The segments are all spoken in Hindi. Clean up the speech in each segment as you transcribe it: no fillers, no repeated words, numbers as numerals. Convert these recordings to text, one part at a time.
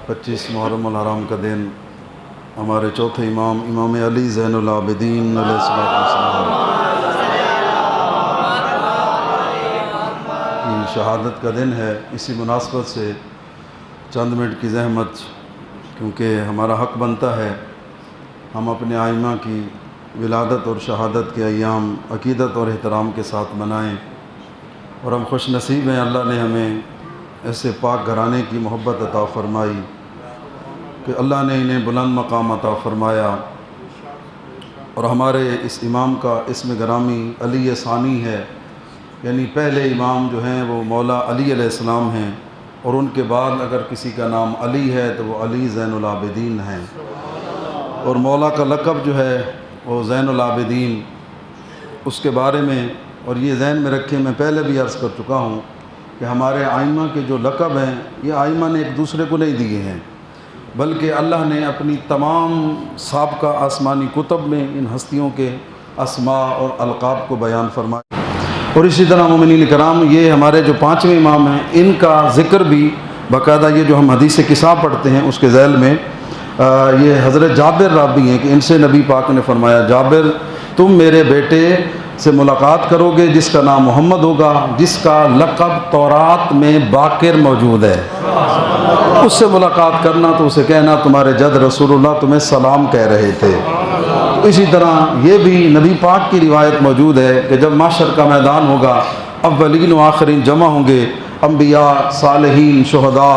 25 मुहर्रम अल हराम का दिन हमारे चौथे इमाम इमाम अली ज़ैनुल आबिदीन अलैहिस्सलाम की शहादत का दिन है। इसी मुनासबत से चंद मिनट की ज़हमत, क्योंकि हमारा हक़ बनता है हम अपने आइमा की विलादत और शहादत के अय्याम अक़ीदत और एहतराम के साथ मनाएं। और हम खुश नसीब हैं, अल्लाह ने हमें ऐसे पाक घराने की मोहब्बत अता फ़रमाई कि अल्लाह ने इन्हें बुलंद मकाम अता फ़रमाया। और हमारे इस इमाम का इसम ग्रामी अली सानी है, यानी पहले इमाम जो हैं वो मौला अली अलैहिस्सलाम हैं, और उनके बाद अगर किसी का नाम अली है तो वो अली ज़ैनुल आबिदीन हैं। और मौला का लक़ब जो है वो ज़ैनुल आबिदीन, उसके बारे में और ये ज़हन में रखें, मैं पहले भी अर्ज़ कर चुका हूँ कि हमारे आइमा के जो लक़ब हैं ये आइमा ने एक दूसरे को नहीं दिए हैं, बल्कि अल्लाह ने अपनी तमाम साबिक़ा आसमानी कुतब में इन हस्तियों के अस्मा और अलक़ाब को बयान फरमाया। और इसी तरह मोमिनीन कराम, ये हमारे जो पाँचवें इमाम हैं इनका ज़िक्र भी बाकायदा, ये जो हम हदीस किसाब पढ़ते हैं उसके ज़ैल में ये हज़रत जाबिर रावी हैं कि इनसे नबी पाक ने फरमाया, जाबिर तुम मेरे बेटे से मुलाकात करोगे जिसका नाम मोहम्मद होगा, जिसका लक़ब तौरात में बाकिर मौजूद है, उससे मुलाकात करना तो उसे कहना तुम्हारे जद रसूलुल्लाह तुम्हें सलाम कह रहे थे। तो इसी तरह ये भी नबी पाक की रिवायत मौजूद है कि जब माशर का मैदान होगा, अव्वलीन व आखिरीन जमा होंगे, अम्बिया सालिहीन शुहदा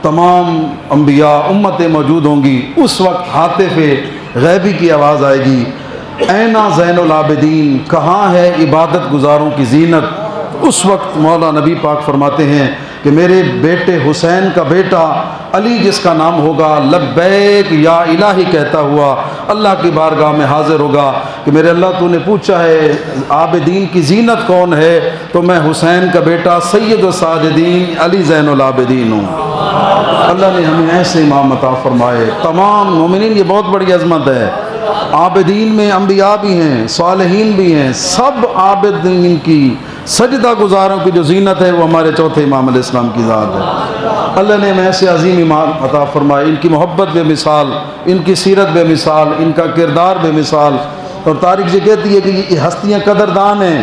तमाम अम्बिया उम्मतें मौजूद होंगी, उस वक्त हातिफ़े गैबी की आवाज़ आएगी, ऐना ज़ैनुल आबिदीन, कहाँ है इबादत गुजारों की जीनत। उस वक्त मौला नबी पाक फरमाते हैं कि मेरे बेटे हुसैन का बेटा अली जिसका नाम होगा, लब्बैक या इलाही कहता हुआ अल्लाह की बारगाह में हाजिर होगा कि मेरे अल्लाह तूने पूछा है आबिदीन की जीनत कौन है, तो मैं हुसैन का बेटा सैयद साजिदीन अली ज़ैनुल आबिदीन हूँ। अल्लाह ने हमें ऐसे इमाम अता फरमाए। तमाम मोमिनीन, ये बहुत बड़ी अज़मत है। आबिदीन में अम्बिया भी हैं, सालिहीन भी हैं, सब आबिदीन की सजदा गुजारों की जो जीनत है वो हमारे चौथे इमाम अलैहिस्सलाम की ज़ात है। अल्लाह ने हमें ऐसे अजीम इमाम अता फरमाए, इनकी मोहब्बत बेमिसाल, इनकी सीरत बेमिसाल, इनका किरदार बेमिसाल। और तारीख़ ये कहती है कि ये हस्तियाँ कदरदान हैं।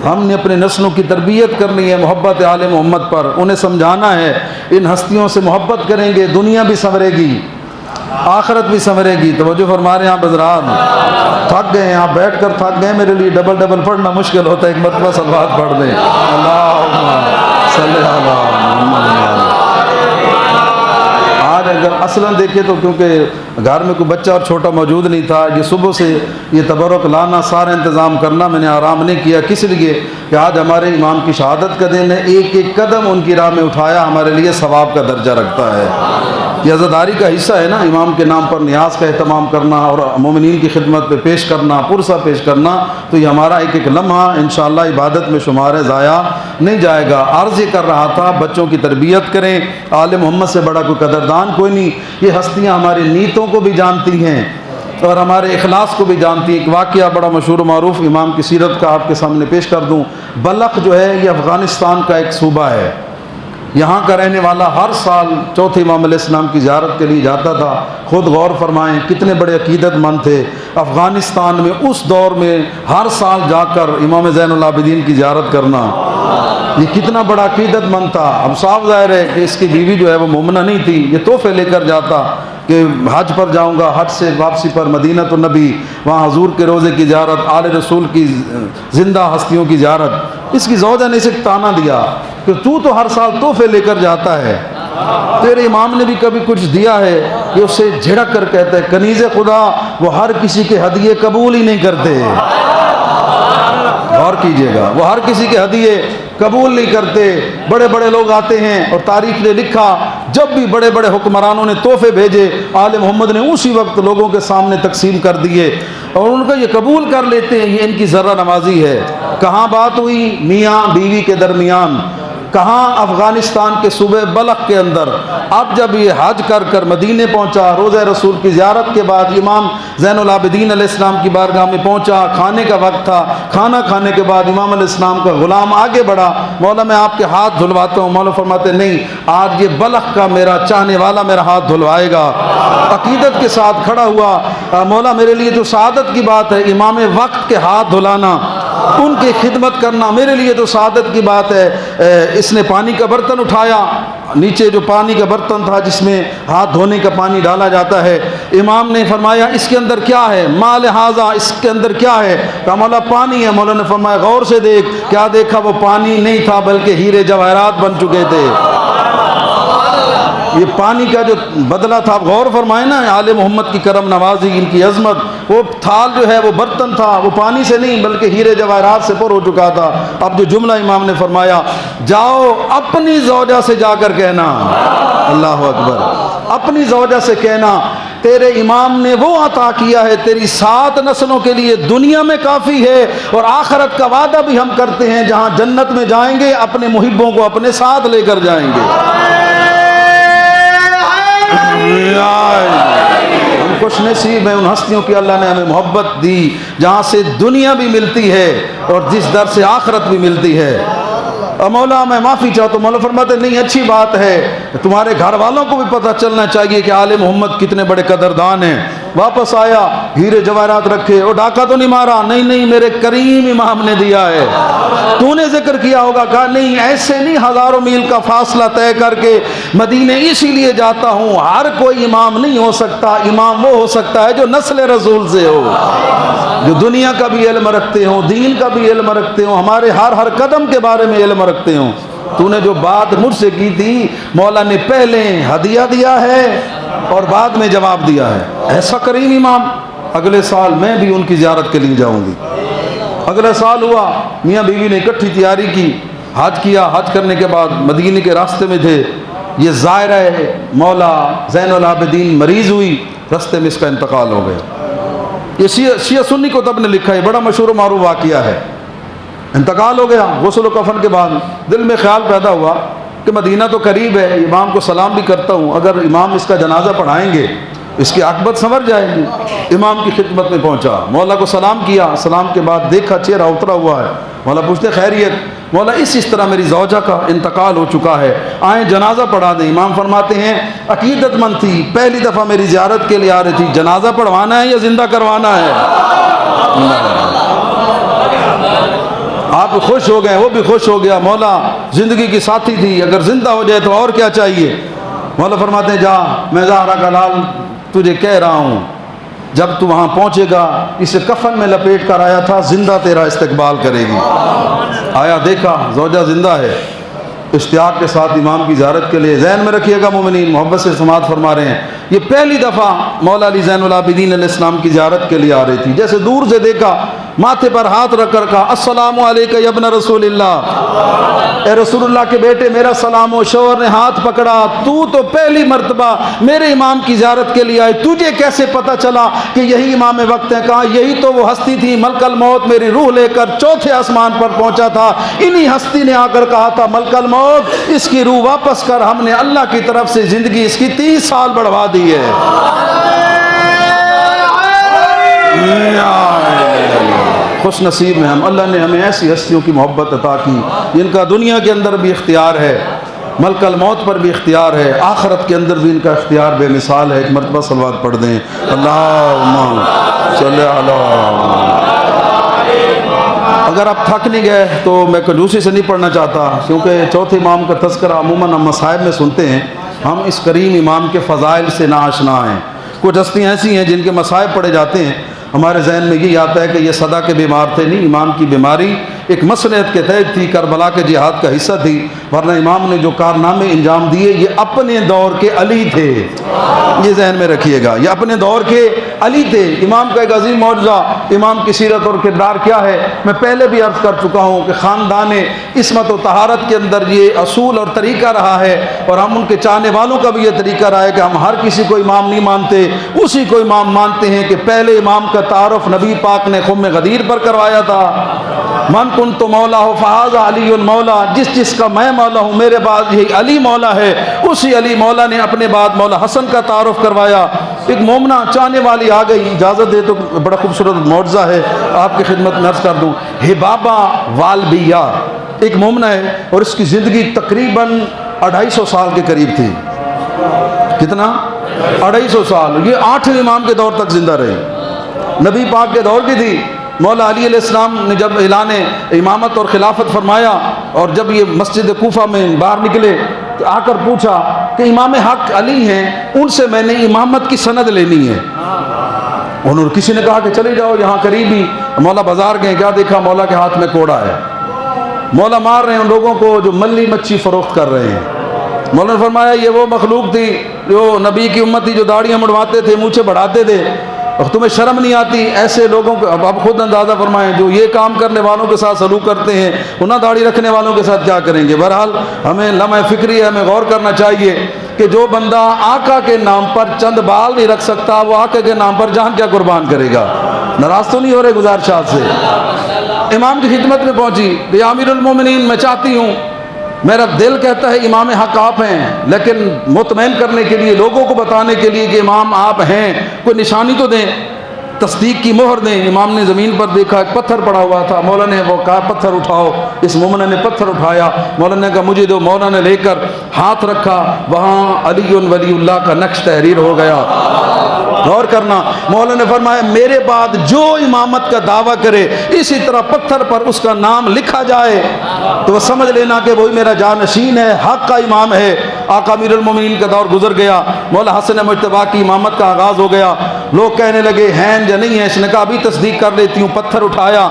हमने अपने नस्लों की तरबियत करनी है मोहब्बत आले मोहम्मद पर, उन्हें समझाना है इन हस्तियों से मोहब्बत करेंगे दुनिया भी संवरेगी, आखिरत भी संवरेगी। तो जो फरमा रहे हैं आप हज़रात थक गए, आप बैठ कर थक गए, मेरे लिए डबल डबल पढ़ना मुश्किल होता है, एक मरतबा सलवात पढ़ दें, अल्लाहुम्मा सल्ली अला मुहम्मद। आज अगर असलन देखे तो क्योंकि घर में कोई बच्चा और छोटा मौजूद नहीं था, ये सुबह से ये तबरुक लाना सारा इंतज़ाम करना मैंने आराम नहीं किया, किस लिए कि आज हमारे इमाम की शहादत का दिन है। एक एक कदम उनकी राह में उठाया हमारे लिए सवाब का दर्जा रखता है। ये अज़ादारी का हिस्सा है ना, इमाम के नाम पर न्याज का एहतमाम करना और मोमिनीन की खिदमत पे पेश करना, पुरसा पेश करना, तो ये हमारा एक एक लम्हा इंशाअल्लाह इबादत में शुमार है, ज़ाया नहीं जाएगा। अर्ज़ ये कर रहा था बच्चों की तरबियत करें, आले मोहम्मद से बड़ा कोई कदरदान कोई नहीं। ये हस्तियाँ हमारी नीतों को भी जानती हैं और हमारे इखलास को भी जानती हैं। एक वाक़या बड़ा मशहूर मारूफ इमाम की सीरत का आपके सामने पेश कर दूँ। बलख जो है ये अफ़गानिस्तान का एक सूबा है, यहाँ का रहने वाला हर साल चौथे इमाम अलैहिस्सलाम की ज़ियारत के लिए जाता था। ख़ुद गौर फरमाएँ कितने बड़े अक़ीदतमंद थे। अफ़गानिस्तान में उस दौर में हर साल जाकर इमाम ज़ैनुल आबिदीन की ज़ियारत करना, ये कितना बड़ा अक़ीदतमंद था। अब साफ ज़ाहिर है कि इसकी बीवी जो है वो मोमिना नहीं थी, ये तोहफे लेकर जाता कि हज पर जाऊँगा, हज से वापसी पर मदीना तो नबी, वहाँ हजूर के रोज़े की ज़ियारत, आले रसूल की ज़िंदा हस्तियों की ज़ियारत। इसकी ज़ौजा ने इसे ताना दिया कि तू तो हर साल तोहफे लेकर जाता है, तेरे इमाम ने भी कभी कुछ दिया है? ये उससे झिड़क कर कहता है कनीज़े खुदा वो हर किसी के हदिये कबूल ही नहीं करते। गौर कीजिएगा, वो हर किसी के हदिये कबूल नहीं करते। बड़े बड़े लोग आते हैं और तारीख ने लिखा जब भी बड़े बड़े हुक्मरानों ने तोहफे भेजे, आले मोहम्मद ने उसी वक्त लोगों के सामने तकसीम कर दिए और उनको ये कबूल कर लेते हैं, ये इनकी ज़र्रा नवाजी है। कहाँ बात हुई? मियाँ बीवी के दरमियान। कहाँ? अफ़गानिस्तान के सूबे बलख के अंदर। अब जब ये हज कर कर मदीने पहुँचा, रोज़ा रसूल की ज़ियारत के बाद इमाम ज़ैनुल आबिदीन अलैहिस्सलाम की बारगाह में पहुँचा, खाने का वक्त था। खाना खाने के बाद इमाम अलैहिस्सलाम का ग़ुलाम आगे बढ़ा, मौला मैं आपके हाथ धुलवाता हूँ। मौला फरमाते नहीं, आज ये बलख का मेरा चाहने वाला मेरा हाथ धुलवाएगा। अकीदत के साथ खड़ा हुआ, मौला मेरे लिए तो सआदत की बात है इमाम वक्त के हाथ धुलाना, उनकी खिदमत करना, मेरे लिए तो सआदत की बात है। इसने पानी का बर्तन उठाया, नीचे जो पानी का बर्तन था जिसमें हाथ धोने का पानी डाला जाता है, इमाम ने फरमाया इसके अंदर क्या है? माल हाजा, इसके अंदर क्या है? कहा मौला पानी है। मौला ने फरमाया गौर से देख। क्या देखा? वो पानी नहीं था बल्कि हीरे जवाहरात बन चुके थे। ये पानी का जो बदला था, गौर फरमाए ना, आले मोहम्मद की करम नवाजी, इनकी अजमत। वो थाल जो है, वो बर्तन था, वो पानी से नहीं बल्कि हीरे जवाहरात से पर हो चुका था। अब जो जुमला इमाम ने फरमाया, जाओ अपनी ज़ौजा से जाकर कहना, अल्लाह अकबर, अपनी ज़ौजा से कहना तेरे इमाम ने वो अता किया है तेरी 7 नस्लों के लिए, दुनिया में काफ़ी है और आखिरत का वादा भी हम करते हैं, जहाँ जन्नत में जाएंगे अपने मुहिब्बों को अपने साथ लेकर जाएंगे। हम खुश नसीब हैं उन हस्तियों की अल्लाह ने हमें मोहब्बत दी, जहाँ से दुनिया भी मिलती है और जिस दर से आखिरत भी मिलती है। मौला मैं माफ़ी चाहता हूँ। मौला फरमाते नहीं, अच्छी बात है, तुम्हारे घर वालों को भी पता चलना चाहिए कि आले मोहम्मद कितने बड़े कदरदान हैं। वापस आया, हीरे जवाहरात रखे, और डाका तो नहीं मारा? नहीं नहीं, मेरे करीम इमाम ने दिया है। तूने जिक्र किया होगा? कहा नहीं, ऐसे नहीं, हज़ारों मील का फासला तय करके मदीने इसीलिए जाता हूँ, हर कोई इमाम नहीं हो सकता। इमाम वो हो सकता है जो नस्ल रसूल से हो, जो दुनिया का भी इल्म रखते हो, दीन का भी इल्म रखते हो, हमारे हर कदम के बारे में इल्म रखते हो। तूने जो बात मुझसे की थी, मौला ने पहले हदिया दिया है और बाद में जवाब दिया है। ऐसा करीम इमाम, अगले साल मैं भी उनकी ज़ियारत के लिए जाऊंगी। अगला साल हुआ, मियाँ बीवी ने इकट्ठी तैयारी की, हज किया। हज करने के बाद मदीने के रास्ते में थे, ये ज़ायरा मौला ज़ैनुल आबिदीन मरीज़ हुई, रास्ते में इसका इंतकाल हो गया। ये शिया सुन्नी को तब ने लिखा है, बड़ा मशहूर मारूफ वाक़िया है। इंतकाल हो गया, गुस्ल कफन के बाद दिल में ख्याल पैदा हुआ कि मदीना तो करीब है, इमाम को सलाम भी करता हूँ, अगर इमाम इसका जनाजा पढ़ाएंगे इसकी आकबत संवर जाएगी। इमाम की खिदमत में पहुँचा, मौला को सलाम किया। सलाम के बाद देखा चेहरा उतरा हुआ है। मौला पूछते खैरियत? मौला इस तरह मेरी ज़ौजा का इंतकाल हो चुका है, आए जनाजा पढ़ा दें। इमाम फरमाते हैं अकीदतमंद थी, पहली दफ़ा मेरी ज़ियारत के लिए आ रही थी, जनाजा पढ़वाना है या ज़िंदा करवाना है? आप खुश हो गए, वो भी खुश हो गया। मौला ज़िंदगी की साथी थी, अगर ज़िंदा हो जाए तो और क्या चाहिए? मौला फरमाते हैं जा, मैं ज़हरा का लाल तुझे कह रहा हूँ, जब तू वहाँ पहुँचेगा इसे कफन में लपेट कर आया था, जिंदा तेरा इस्तकबाल करेगी। आया, देखा ज़ौजा जिंदा है। इश्तियाक के साथ इमाम की ज़ियारत के लिए, ज़हन में रखिएगा मोमिनीन, मोहब्बत से समात फरमा रहे हैं, ये पहली दफ़ा मौला अली ज़ैनुल आबिदीन अलैहिस्सलाम की ज़ियारत के लिए आ रही थी। जैसे दूर से देखा, माथे पर हाथ रख कर कहा अस्सलामु अलैका या इब्न रसूलिल्लाह, ए रसूलुल्लाह के बेटे मेरा सलाम हो। शौहर ने हाथ पकड़ा, तू तो पहली मर्तबा मेरे इमाम की ज़ियारत के लिए आए, तुझे कैसे पता चला कि यही इमाम वक्त है? कहा यही तो वो हस्ती थी, मलकल मौत मेरी रूह लेकर चौथे आसमान पर पहुंचा था, इन्हीं हस्ती ने आकर कहा था मलकल मौत इसकी रूह वापस कर, हमने अल्लाह की तरफ से ज़िंदगी इसकी 30 साल बढ़वा दी है। खुश नसीब में हम, अल्लाह ने हमें ऐसी हस्तियों की मोहब्बत अता की जिनका दुनिया के अंदर भी इख्तियार है, मलकल मौत पर भी इख्तियार है, आखिरत के अंदर भी इनका इख्तियार बेमिसाल है। एक मरतबा सलवात पढ़ दें, अल्लाहुम्मा सल्ली अला। अगर आप थक नहीं गए तो मैं कंजूसी से नहीं पढ़ना चाहता, क्योंकि चौथे इमाम का तज़किरा अमूमन हम मसाइब में सुनते हैं, हम इस करीम इमाम के फ़ज़ाइल से नाआशना हैं। कुछ हस्तियाँ ऐसी हैं जिनके मसाइब पढ़े जाते हैं, हमारे जहन में यही आता है कि ये सदा के बीमार थे। नहीं, इमाम की बीमारी एक मसलहत के तहत थी, करबला के जिहाद का हिस्सा थी, वरना इमाम ने जो कारनामे इंजाम दिए ये अपने दौर के अली थे। ये जहन में रखिएगा, ये अपने दौर के अली थे। इमाम का एक अजीम मौजज़ा, इमाम की सीरत और किरदार क्या है, मैं पहले भी अर्ज़ कर चुका हूँ कि ख़ानदान इस्मत व तहारत के अंदर ये असूल और तरीका रहा है, और हम उनके चाहने वालों का भी ये तरीका रहा है कि हम हर किसी को इमाम नहीं मानते, उसी को इमाम मानते हैं कि पहले इमाम का तारुफ नबी पाक ने खुम्मे गदीर पर करवाया था। मन कुन तो मौला हो फ़हाज़ा अली मौला, जिस जिसका मैं मौला हूँ मेरे बाद यही अली मौला है। उसी अली मौला ने अपने बाद मौला हसन का तारुफ करवाया। एक मोमना चाहने वाली आ गई, इजाज़त दे तो बड़ा खूबसूरत मौज़ा है आपकी खिदमत में अर्ज़ कर दूँ। हिबाबा वालबिया एक मोमना है और इसकी ज़िंदगी तकरीबन 250 साल के करीब थी। कितना? 250 साल। ये 8वें इमाम के दौर तक जिंदा रही, नबी पाक के दौर की थी। मौला अली अलैहिस्सलाम ने जब ऐलान इमामत और खिलाफत फरमाया और जब ये मस्जिद कूफा में बाहर निकले तो आकर पूछा कि इमाम हक अली हैं, उनसे मैंने इमामत की सनद लेनी है। उन्होंने किसी ने कहा कि चले जाओ यहाँ करीब ही। मौला बाजार गए, क्या देखा? मौला के हाथ में कोड़ा है। मौला मार रहे हैं उन लोगों को जो मल्ली मच्छी फरोख्त कर रहे हैं। मौला ने फरमाया ये वो मखलूक थी जो नबी की उम्मत थी, जो दाढ़ियाँ मुड़वाते थे, मूछें बढ़ाते थे, और तुम्हें शर्म नहीं आती? ऐसे लोगों को अब आप खुद अंदाज़ा फरमाएं, जो ये काम करने वालों के साथ सलूक करते हैं, उन्हें दाढ़ी रखने वालों के साथ क्या करेंगे। बहरहाल हमें लम्हा फिक्री है, हमें गौर करना चाहिए कि जो बंदा आका के नाम पर चंद बाल नहीं रख सकता, वो आका के नाम पर जान क्या कुर्बान करेगा। नाराज़ तो नहीं हो रहे गुज़ारिशात से? इमाम की खिदमत में पहुँची, या अमीरुल मोमिनीन मैं चाहती हूँ, मेरा दिल कहता है इमाम हक आप हैं, लेकिन मुतमईन करने के लिए, लोगों को बताने के लिए कि इमाम आप हैं, कोई निशानी तो दें, तस्दीक की मोहर दें। इमाम ने ज़मीन पर देखा, एक पत्थर पड़ा हुआ था। मौला ने वो कहा पत्थर उठाओ। इस मोमना ने पत्थर उठाया। मौला ने कहा मुझे दो। मौला ने लेकर हाथ रखा, वहाँ अली वलीउल्लाह का नक्श तहरीर हो गया। गौर करना, मौला ने फरमाया मेरे बाद जो इमामत का दावा करे इसी तरह पत्थर पर उसका नाम लिखा जाए तो वह समझ लेना कि वही मेरा जानशीन है, हक का इमाम है। आका अमीरुल मोमिनीन का दौर गुजर गया। मौला हसन मुज्तबा की इमामत का आगाज़ हो गया। लोग कहने लगे हैं या नहीं है। इसने कहा अभी तस्दीक कर लेती हूँ। पत्थर उठाया,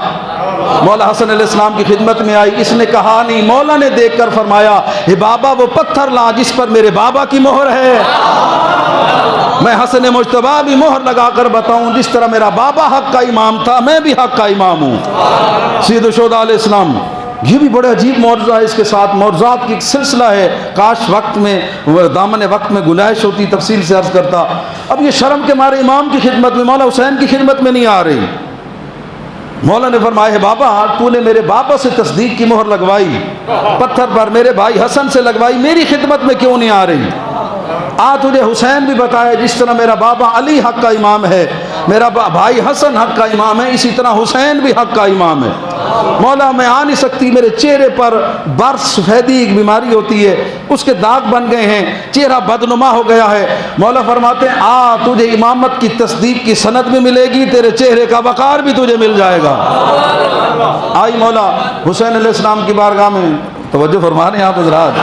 मौला हसन अलैहिस्सलाम की खिदमत में आई। इसने कहा नहीं। मौला ने देख कर फरमाया हे बाबा वो पत्थर ला जिस पर मेरे बाबा की मोहर है। मैं हसन मुज्तबा भी मोहर लगा कर बताऊं, जिस तरह मेरा बाबा हक का इमाम था, मैं भी हक का इमाम हूँ। सैयद शुहदा अलैहिस्सलाम, ये भी बड़ा अजीब मौजज़ा है। इसके साथ मौजज़ात की एक सिलसिला है। काश वक्त में दामन वक्त में गुंजाइश होती तफसील से अर्ज़ करता। अब ये शर्म के मारे इमाम की खिदमत में, मौला हुसैन की खिदमत में नहीं आ रही। मौला ने फरमाया है बाबा तूने मेरे बाबा से तस्दीक की मोहर लगवाई, पत्थर पर मेरे भाई हसन से लगवाई, मेरी खिदमत में क्यों नहीं आ रही? आ तुझे हुसैन भी बताया जिस तरह मेरा बाबा अली हक का इमाम है, मेरा भाई हसन हक का इमाम है, इसी तरह हुसैन भी हक का इमाम है। मौला मैं आ नहीं सकती, मेरे चेहरे पर बर्स सफ़ेदी एक बीमारी होती है, उसके दाग बन गए हैं, चेहरा बदनुमा हो गया है। मौला फरमाते हैं आ तुझे इमामत की तस्दीक की सनद भी मिलेगी, तेरे चेहरे का वक़ार भी तुझे मिल जाएगा। आई मौला हुसैन अलैहिस्सलाम की बारगाह में, तवज्जो फरमा रहे हैं आप हज़रात,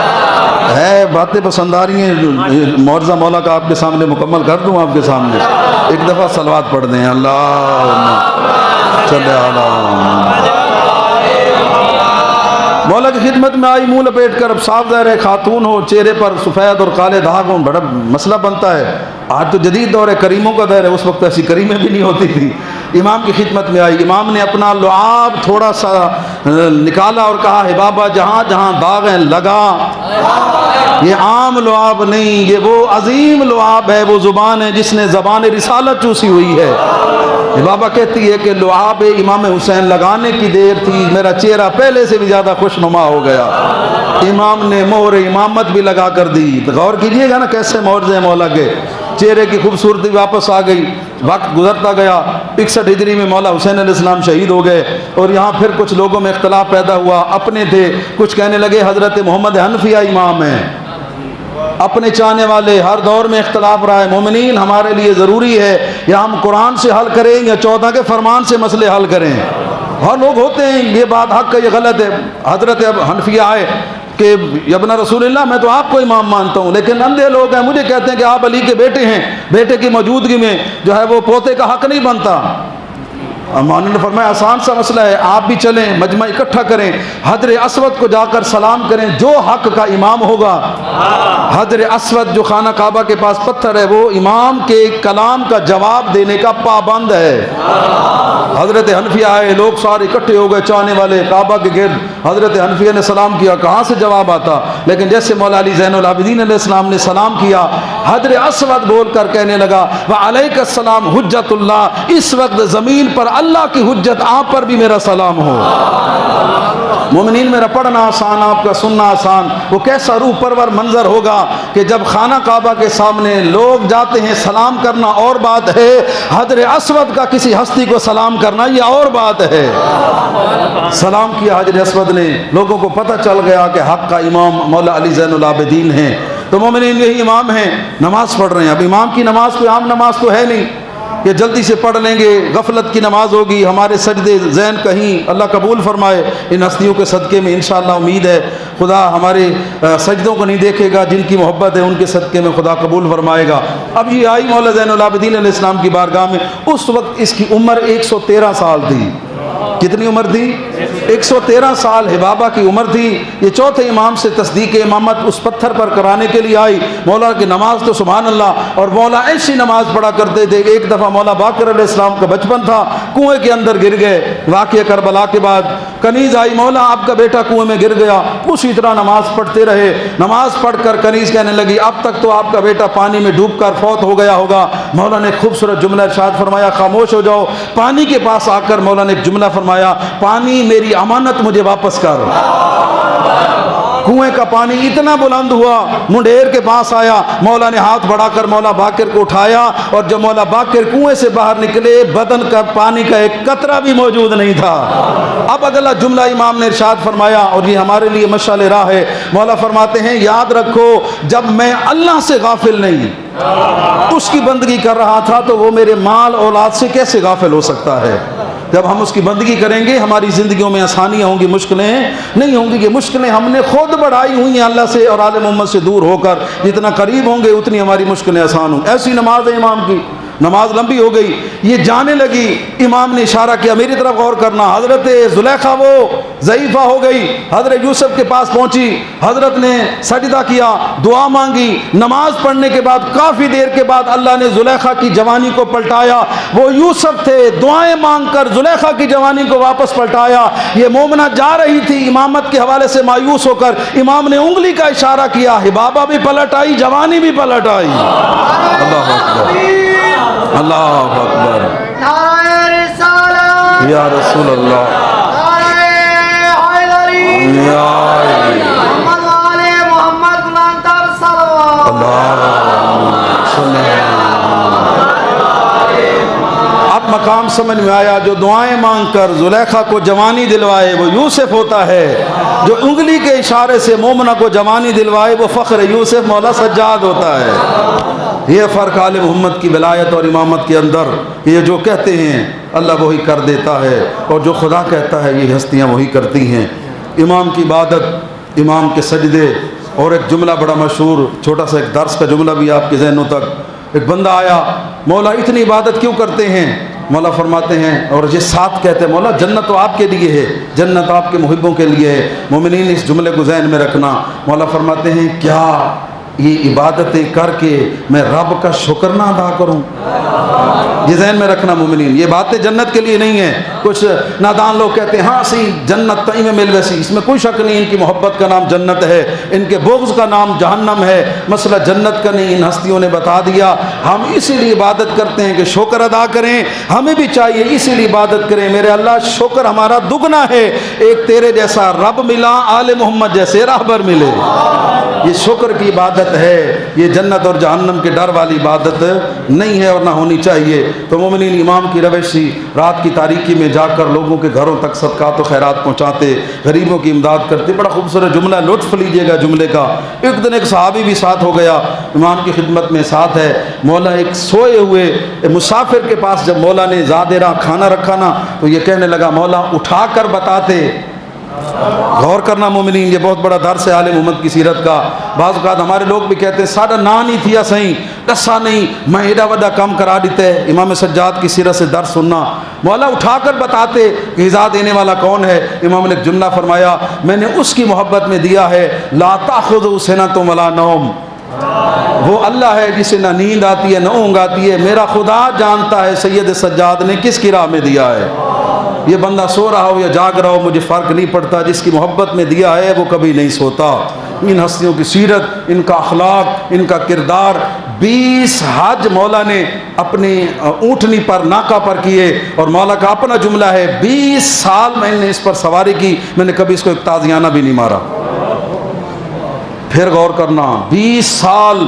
है बातें पसंद आ रही हैं। मौज़ा मौला का आपके सामने मुकम्मल कर दूँ। आपके सामने एक दफ़ा सलवात पढ़ दें, अल्लाह सल्ले अला मौला की खिदमत में आई, मुँह लपेट कर। अब साफ ज़ाहिर है खातून हो, चेहरे पर सफ़ेद और काले दाग हो, बड़ा मसला बनता है। आज तो जदीद दौर है, करीमों का दौर है, उस वक्त ऐसी करीमें भी नहीं होती थी। इमाम की खिदमत में आई, इमाम ने अपना लुआब थोड़ा सा निकाला और कहा है बाबा जहाँ जहाँ दाग हैं लगा। ये आम लुआब नहीं, ये वो अजीम लुआब है, वो ज़ुबान है जिसने ज़बान रिसालत चूसी हुई है। ये बाबा कहती है कि लुआब इमाम हुसैन लगाने की देर थी, मेरा चेहरा पहले से भी ज़्यादा खुशनुमा हो गया। इमाम ने मोहर इमामत भी लगा कर दी। तो गौर कीजिएगा ना कैसे मोर्ज़े मौला के, चेहरे की खूबसूरती वापस आ गई। वक्त गुजरता गया, 61 हिजरी में मौला हुसैन अलैहिस्सलाम शहीद हो गए। और यहाँ फिर कुछ लोगों में इख्तलाफ पैदा हुआ। अपने थे, कुछ कहने लगे हज़रत मोहम्मद हनफिया इमाम हैं। अपने चाहने वाले, हर दौर में इख्तलाफ रहा है। मोमिनीन हमारे लिए ज़रूरी है या हम कुरान से हल करें या 14 के फरमान से मसले हल करें। हर लोग होते हैं ये बात हक है, ये गलत है। हज़रत हनफिया आए कि यबना रसूलुल्लाह मैं तो आपको इमाम मानता हूँ, लेकिन अंधे लोग हैं, मुझे कहते हैं कि आप अली के बेटे हैं, बेटे की मौजूदगी में जो है वो पोते का हक नहीं बनता। मौलाना ने फरमाया आसान सा मसला है, आप भी चलें, मजमा इकट्ठा करें, हजर अस्वद को जाकर सलाम करें, जो हक का इमाम होगा। हजर अस्वद जो खाना काबा के पास पत्थर है, वो इमाम के कलाम का जवाब देने का पाबंद है। हजरत हनफिया आए, लोग सारे इकट्ठे हो गए, चाहने वाले काबा के गिर्द। हजरत हनफिया ने सलाम किया, कहाँ से जवाब आता, लेकिन जैसे मौला अली ज़ैनुल आबिदीन अलैहिस्सलाम ने सलाम किया, हजर अस्वद बोल कर कहने लगा व अलैकस्सलाम हुज्जतुल्लाह। इस वक्त ज़मीन पर अल्लाह की हुज्जत आप पर भी मेरा सलाम हो। मोमिनीन, मेरा पढ़ना आसान, आपका सुनना आसान। वो कैसा रूह परवर मंजर होगा कि जब खाना काबा के सामने लोग जाते हैं, सलाम करना और बात है, हजर अस्वद का किसी हस्ती को सलाम करना ये और बात है। सलाम किया हजर अस्वद ने, लोगों को पता चल गया कि हक का इमाम मौला अली ज़ैनुल आबिदीन है। तो मोमिनीन, यही इमाम हैं, नमाज पढ़ रहे हैं। अब इमाम की नमाज कोई आम नमाज तो है नहीं कि जल्दी से पढ़ लेंगे, गफलत की नमाज होगी, हमारे सजदे ज़ैन कहीं अल्लाह कबूल फरमाए। इन हस्तियों के सदक़े में इंशाअल्लाह उम्मीद है खुदा हमारे सजदों को नहीं देखेगा, जिनकी मोहब्बत है उनके सदक़े में खुदा कबूल फरमाएगा। अब ये आई मौला ज़ैनुल आबिदीन अलैहिस्सलाम की बारगाह में। उस वक्त इसकी उम्र 113 साल थी। कितनी उम्र थी? 113 साल हिबाबा की उम्र थी। ये चौथे इमाम से तस्दीक इमामत उस पत्थर पर कराने के लिए आई। मौला की नमाज तो सुभान अल्लाह, और मौला ऐसी नमाज पढ़ा करते थे। एक दफ़ा मौला बाकर अलैहिस्सलाम का बचपन था, कुएं के अंदर गिर गए। वाक़या करबला के बाद कनीज़ आई, मौला आपका बेटा कुएं में गिर गया। उसी तरह नमाज पढ़ते रहे। नमाज पढ़कर कनीज़ कहने लगी, अब तक तो आपका बेटा पानी में डूब कर फौत हो गया होगा। मौला ने खूबसूरत जुमला इरशाद फरमाया, खामोश हो जाओ। पानी के पास आकर मौला ने एक जुमला फरमाया, पानी मेरी अमानत मुझे वापस कर। कुएं का पानी इतना बुलंद हुआ, मुंडेर के पास आया। मौला ने हाथ बढ़ाकर मौला बाकर को उठाया, और जब मौला बाकर कुएं से बाहर निकले, बदन का पानी का एक कतरा भी मौजूद नहीं था। अब अगला जुमला इमाम ने इरशाद फरमाया, और ये हमारे लिए मशाल राह है। मौला फरमाते हैं, याद रखो जब मैं अल्लाह से गाफिल नहीं, उसकी बंदगी कर रहा था, तो वो मेरे माल औलाद से कैसे गाफिल हो सकता है। जब हम उसकी बंदगी करेंगे, हमारी ज़िंदगियों में आसानियाँ होंगी, मुश्किलें नहीं होंगी। ये मुश्किलें हमने खुद बढ़ाई हुई हैं अल्लाह से और आले मोहम्मद से दूर होकर। जितना करीब होंगे उतनी हमारी मुश्किलें आसान होंगी। ऐसी नमाज है इमाम की। नमाज लंबी हो गई, ये जाने लगी। इमाम ने इशारा किया, मेरी तरफ गौर करना। हजरत जुलेखा वो ज़ईफ़ा हो गई, हजरत यूसुफ के पास पहुंची। हजरत ने सजदा किया, दुआ मांगी। नमाज पढ़ने के बाद काफ़ी देर के बाद अल्लाह ने जुलेखा की जवानी को पलटाया। वो यूसुफ थे, दुआएं मांगकर जुलेखा की जवानी को वापस पलटाया। ये मोमना जा रही थी इमामत के हवाले से मायूस होकर। इमाम ने उंगली का इशारा किया, हिबाबा भी पलट आई, जवानी भी पलट आई। अल्लाह अकबर, अल्लाह अकबर, या रसूल अल्लाह, अब मकाम समझ में आया। जो दुआएं मांगकर जुलेखा को जवानी दिलवाए वो यूसुफ होता है। जो उंगली के इशारे से मोमना को जवानी दिलवाए वो फ़ख्र यूसुफ मौला सज्जाद होता है। ये फ़र्क आले मोहम्मद की विलायत और इमामत के अंदर। ये जो कहते हैं अल्लाह वही कर देता है, और जो खुदा कहता है ये हस्तियाँ वही करती हैं। इमाम की इबादत, इमाम के सजदे, और एक जुमला बड़ा मशहूर, छोटा सा एक दर्स का जुमला भी आपके ज़हनों तक। एक बंदा आया, मौला इतनी इबादत क्यों करते हैं? मौला फरमाते हैं, और ये साथ कहते हैं, मौला जन्नत तो आपके लिए है, जन्नत आपके मुहिब्बों के लिए है। मोमिनीन, इस जुमले को ज़हन में रखना। मौला फरमाते हैं, क्या ये इबादतें करके मैं रब का शुक्र ना अदा करूं? ये ज़हन में रखना मोमिनीन, ये बातें जन्नत के लिए नहीं है। कुछ नादान लोग कहते हैं हाँ सही जन्नत तई में मिल वैसी, इसमें कोई शक नहीं। इनकी मोहब्बत का नाम जन्नत है, इनके बुग़्ज़ का नाम जहन्नम है। मसला जन्नत का नहीं, इन हस्तियों ने बता दिया। हम इसीलिए इबादत करते हैं कि शुक्र अदा करें। हमें भी चाहिए इसीलिए इबादत करें। मेरे अल्लाह, शुक्र हमारा दुगना है। एक तेरे जैसा रब मिला, आले मोहम्मद जैसे राहबर मिले। ये शुक्र की इबादत है, ये जन्नत और जहन्नम के डर वाली इबादत नहीं है और ना होनी चाहिए। तो मोमिनीन, इमाम की रवैशी रात की तारीकी में जाकर लोगों के घरों तक सदक़ात व खैरात पहुँचाते, गरीबों की इमदाद करते। बड़ा खूबसूरत जुमला, लुत्फ़ लीजिएगा जुमले का। एक दिन एक सहाबी भी साथ हो गया, इमाम की खिदमत में साथ है। मौला एक सोए हुए मुसाफिर के पास जब मौला ने ज़ादेरा खाना रखा ना, तो ये कहने लगा, मौला उठा कर बताते। गौर करना मोमिनीन, ये बहुत बड़ा दर्स है आले मोहम्मद की सीरत का। बाज़ औक़ात हमारे लोग भी कहते हैं साडा ना नहीं थिया सही, दसा नहीं, मैं एडा वड्डा काम करा देते। इमाम सज्जाद की सीरत से दर्स सुनना। मौला उठाकर बताते कि हिज़ा देने वाला कौन है। इमाम ने एक जुमला फरमाया, मैंने उसकी मोहब्बत में दिया है, ला ताख़ुज़ु सिनतुम वला नौम। वो अल्लाह है जिसे ना नींद आती है ना ऊँघ आती है। मेरा खुदा जानता है सैयद सज्जाद ने किसकी राह में दिया है। ये बंदा सो रहा हो या जाग रहा हो, मुझे फ़र्क नहीं पड़ता। जिसकी मोहब्बत में दिया है वो कभी नहीं सोता। इन हस्तियों की सीरत, इनका अखलाक, इनका किरदार 20 हज मौला ने अपनी ऊँटनी पर नाका पर किए, और मौला का अपना जुमला है 20 साल मैंने इस पर सवारी की, मैंने कभी इसको एक ताजियाना भी नहीं मारा। फिर गौर करना, 20 साल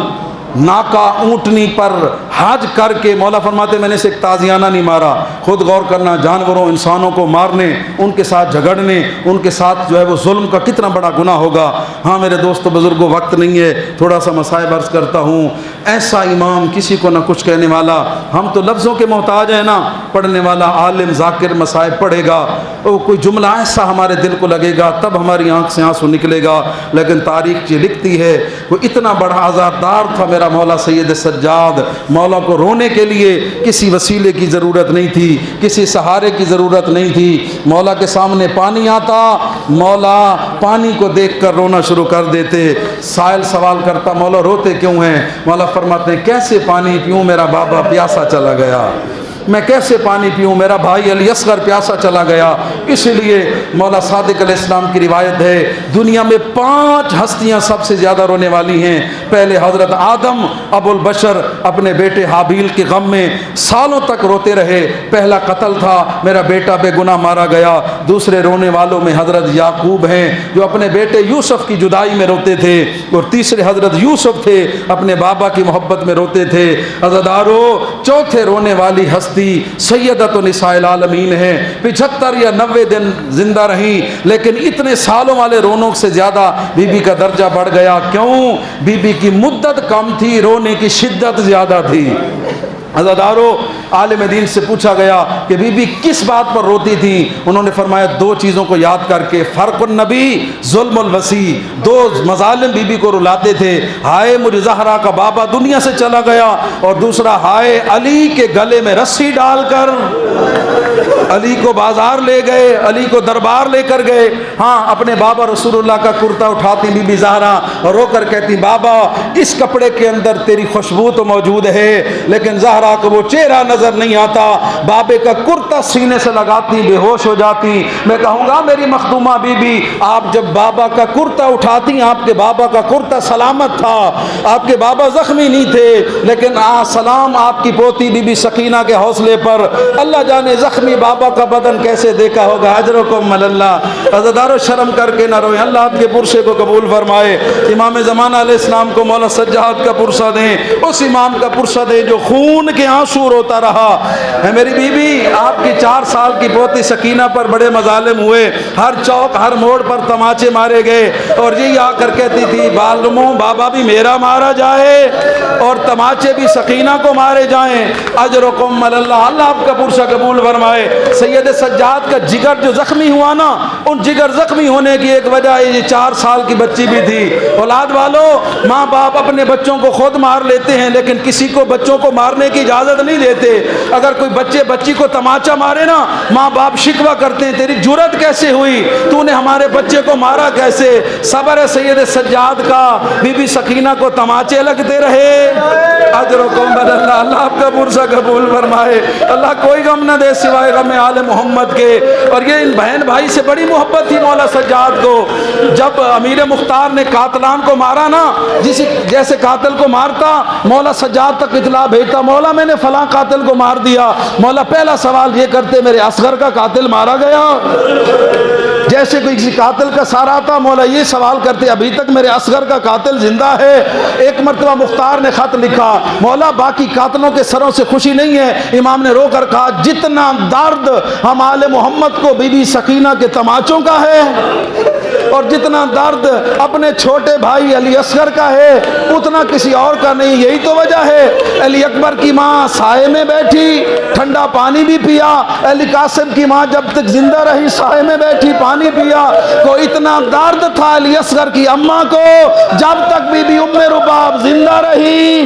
नाका ऊँटनी पर हज करके मौला फरमाते मैंने से एक ताजियाना नहीं मारा। खुद गौर करना, जानवरों इंसानों को मारने, उनके साथ झगड़ने, उनके साथ जो है वो जुल्म का कितना बड़ा गुनाह होगा। हाँ मेरे दोस्तों बुजुर्गों, वक्त नहीं है, थोड़ा सा मसाइब अर्ज करता हूँ। ऐसा इमाम, किसी को ना कुछ कहने वाला, हम तो लफ्ज़ों के मोहताज हैं ना, पढ़ने वाला आलिम जाकिर मसाइब पढ़ेगा, वो कोई जुमला ऐसा हमारे दिल को लगेगा, तब हमारी आँख से आंसू निकलेगा। लेकिन तारीख ये लिखती है वो इतना बड़ा आज़ादार था मेरा मौला सैयद सज्जाद। मौला को रोने के लिए किसी वसीले की ज़रूरत नहीं थी, किसी सहारे की ज़रूरत नहीं थी। मौला के सामने पानी आता, मौला पानी को देखकर रोना शुरू कर देते। साइल सवाल करता, मौला रोते क्यों हैं? मौला फरमाते हैं कैसे पानी पीऊँ, मेरा बाबा प्यासा चला गया। मैं कैसे पानी पीऊँ, मेरा भाई अली असगर प्यासा चला गया। इसीलिए मौला सादिक अलैहिस्सलाम की रिवायत है, दुनिया में 5 हस्तियाँ सबसे ज़्यादा रोने वाली हैं। पहले हज़रत आदम अबुल बशर अपने बेटे हाबील के गम में सालों तक रोते रहे। पहला कत्ल था, मेरा बेटा बेगुनाह मारा गया। दूसरे रोने वालों में हज़रत याकूब हैं जो अपने बेटे यूसुफ की जुदाई में रोते थे। और तीसरे हज़रत यूसुफ थे, अपने बाबा की मोहब्बत में रोते थे। अज़ादारो, चौथे रोने वाली हस्ती सैयदतु निसाइल आलमीन है। 75 या 90 दिन जिंदा रही, लेकिन इतने सालों वाले रोनों से ज्यादा बीबी का दर्जा बढ़ गया। क्यों? बीबी की मुद्दत कम थी, रोने की शिद्दत ज्यादा थी। अज़ादारो, आलिम दीन से पूछा गया कि बीबी किस बात पर रोती थी? उन्होंने फरमाया 2 चीज़ों को याद करके, फ़र्क़ुन नबी ज़ुल्मुल वसी, 2 मज़ालिम बीबी को रुलाते थे। हाय मुझे ज़हरा का बाबा दुनिया से चला गया, और दूसरा हाय अली के गले में रस्सी डालकर अली को बाजार ले गए, अली को दरबार लेकर गए। हाँ, अपने बाबा रसूलुल्लाह का कुर्ता उठाती बीबी ज़हरा और रोकर कहती, बाबा इस कपड़े के अंदर तेरी खुशबू तो मौजूद है, लेकिन ज़हरा को वो चेहरा नजर नहीं आता। बाबे का कुर्ता सीने से लगाती, बेहोश हो जाती। मैं कहूँगा मेरी मखदूमा बीबी, आप जब बाबा का कुर्ता उठाती, आपके बाबा का कुर्ता सलामत था, आपके बाबा जख्मी नहीं थे, लेकिन सलाम आपकी पोती बीबी सकीना के हौसले पर। अल्लाह जाने जख्मी बाबा का बदन कैसे देखा होगा। अजरकुम अल्लाह। अज़ादारो, शर्म करके ना रोए, अल्लाह आपके पुरसे को कबूल फरमाए। इमाम ज़माना अलैहिस्सलाम को मौला सज्जाद का पुरसा दें, उस इमाम का पुरसा दें जो खून के आंसू रोता रहा है। मेरी बीबी, आपकी 4 साल की पोती सकीना पर बड़े मजालिम हुए, हर चौक हर मोड़ पर तमाचे मारे गए, और यही आकर कहती थी, बालुमो बाबा भी मेरा मारा जाए और तमाचे भी सकीना को मारे जाएं। अजरुकुम अल्लाह। अल्लाह आपका पुरसा कबूल फरमाए। सैयद सज्जाद का जिगर जो जख्मी हुआ ना, उन जिगर जख्मी होने की एक वजह ये 4 साल की बच्ची भी थी। औलाद वालों, माँ बाप अपने बच्चों को खुद मार लेते हैं, लेकिन किसी को बच्चों को मारने की इजाजत नहीं देते। अगर कोई बच्ची को तमाचा मारे ना, माँ बाप शिकवा करते हैं, तेरी जुर्रत कैसे हुई, तूने हमारे बच्चे को मारा कैसे? सबर है सैयद सज्जाद का, बीबी सकीना को तमाचे लगते रहे। अजरुकुम अल्लाह। अल्लाह आपका पुरसा कबूल फरमाए। अल्लाह कोई गम न दे सिवाय गम आले मोहम्मद के। और ये इन बहन भाई से बड़ी मोहब्बत थी मौला सज्जाद को। जब अमीर मुख्तार ने कातलान को मारा ना, जैसे कातिल को मारता, मौला सज्जाद तक इतला भेजता, मौला मैंने फलां कातिल को मार दिया। मौला पहला सवाल ये करते, मेरे असगर का कातिल मारा गया? जैसे कोई किसी कातिल का सारा था, मौला ये सवाल करते, अभी तक मेरे असगर का कातिल जिंदा है? एक मरतबा मुख्तार ने खत लिखा, मौला बाकी कातिलों के सरों से खुशी नहीं है। इमाम ने रोकर कहा, जितना दर्द हम आले मोहम्मद को बीबी सकीना के तमाचों का है, और जितना दर्द अपने छोटे भाई अली असगर का है, उतना किसी और का नहीं। यही तो वजह है, अली अकबर की माँ साए में बैठी, ठंडा पानी भी पिया। अली कासिम की माँ जब तक जिंदा रही, साए में बैठी, पानी पिया। को इतना दर्द था अली असगर की अम्मा को, जब तक बीबी उम्मे रुबाब जिंदा रही।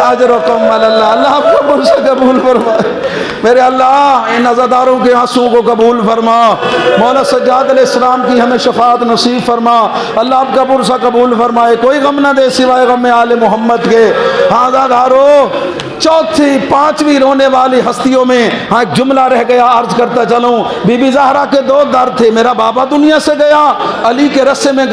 अजरुकुम अल्लाह। अल्लाह आपको पुरसा कबूल फरमाए। मेरे अल्लाह इन अज़ादारों के आंसुओं को कबूल फरमा। मौला सज्जाद अलैहिस्सलाम की हमें शफात नसीब फरमा। अल्लाह आपका पुरसा कबूल फरमाए। कोई गम ना दे सिवाय गम आले मोहम्मद के। हाँ अज़ादारों, चौथी पांचवी रोने वाली हस्तियों में हाँ एक जुमला रह गया, अर्ज करता चलूं। बीबी ज़हरा के दो दर थे। मेरा बाबा दुनिया से गया, अली के रस्से में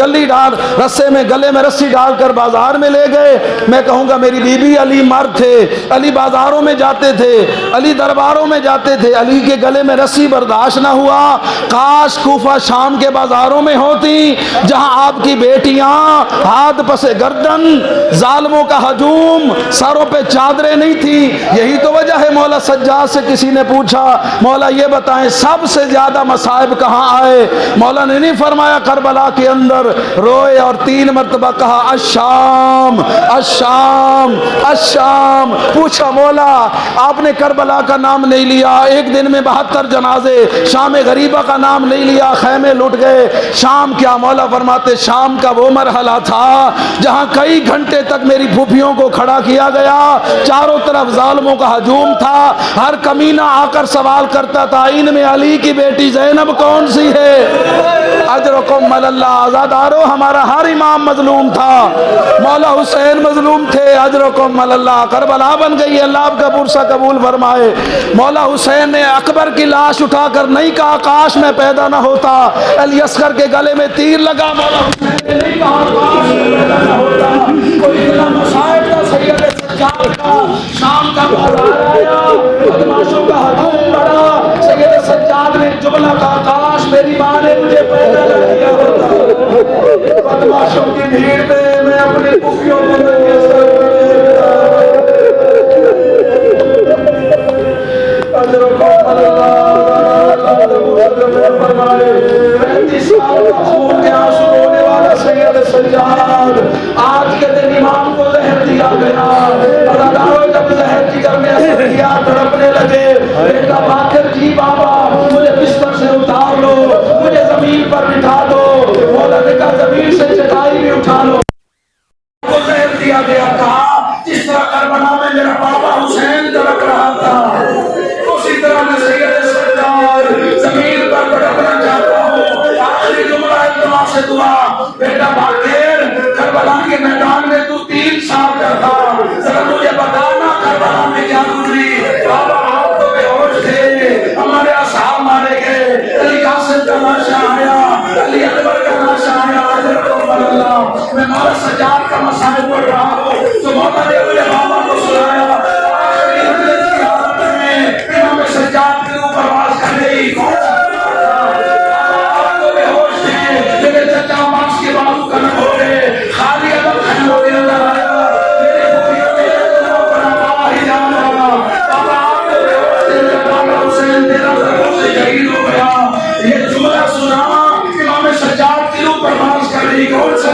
गले में रस्सी डालकर बाजार में ले गए। मैं कहूँगा मेरी बीबी अली मर्द थे, अली बाजारों में जाते थे, अली दरबारों में जाते थे, अली के गले में रस्सी बर्दाश्त ना हुआ। काश कूफा शाम के बाजारों में होती, जहाँ आपकी बेटियां हाथ पसे गर्दन, जालिमों का हजूम, सरों पे चादरें नहीं थी। यही तो वजह है। मौला सज्जाद से किसी ने पूछा, मौला ये बताएं सबसे ज्यादा मसाइब कहाँ आए? मौला ने नहीं फरमाया करबला के अंदर रोए और 3 मरतबा कहा अश्शाम अश्शाम अश्शाम। पूछा मौला आपने करबला का नाम नहीं लिया, एक दिन में 72 जनाजे, शाम गरीबा का नाम नहीं लिया, खैमे लुट गए। शाम क्या? मौला फरमाते शाम का वो मरहला था जहां कई घंटे तक मेरी फूफियों को खड़ा किया गया, चारों तरफ जालिमों का हजूम था। हर कमीना आकर सवाल करता था इनमें अली की बेटी ज़ैनब कौन सी है? अजरकुम अल्लाह। आज़ादारों, हमारा हर इमाम मजलूम था। मौला हुसैन मजलूम थे, अजरकुम अल्लाह। करबला बन गई, अल्लाह आपका पुरसा कबूल फरमाए। मौला हुसैन ने अकबर की लाश उठाकर नहीं कहा काश में पैदा ना होता। अली अस्कर के गले में तीर लगा, मौला हुसैन ने नहीं कहा काश में पैदा ना होता। कोई इतना मसाइब था सैयद सज्जाद का। शाम का बाजार आया, बदमाशों का हजूम बढ़ा। सैयद सज्जाद ने जुमला कहा काश मेरी माँ ने मुझे पैदा न किया होता। बदमाशों की भीड़ में मैं अपनी कुफियों को आज के दिन इमाम को जहर दिया गया। जब जहर जिगर में असर किया तड़पने लगे। बेटा बाकर जी बाबा मुझे बिस्तर से उतार लो, मुझे जमीन पर बिठा दो। मौला ने कहा जमीन से चटाई भी उठा लो। को जहर दिया गया। कहा जिस तरह करबला में मेरा बाबा हुसैन तड़प रहा था, उसी तरह मैं सैयद सज्जाद जमीन पर तड़पना चाहता हूँ। आखिरी जुमला इल्तिमा से दुआ। बेटा बाकर, करबला के मैदान में तू 3 साल का था, जरा मुझे बताना करबला में क्या गुजरी? बाबा आप तो बेहोश थे, हमारे असहाब मारे गए, अली कासिम का लाशा आया, अली अकबर का लाशा आया। अल्लाह, मैं मौला सज्जाद का मसाइब पढ़ रहा हूँ तो मौला ने मुझे बाबा को सुनाया। इमाम सज्जाद के ऊपर आवाज कर गई, कौन सा आप तो बेहोश थे, मेरे चचा मांस के बालू का न हो गए, खाली अदब खड़े होने नजर आया। मेरे खुफिया में ऊपर आवाज ही जान वाला बाबा आप तो बेहोश थे, मेरा बाबा हुसैन तेरा तरफ से शहीद हो गया। ये जुमला सुना, इमाम सज्जाद के ऊपर आवाज कर रही, कौन सा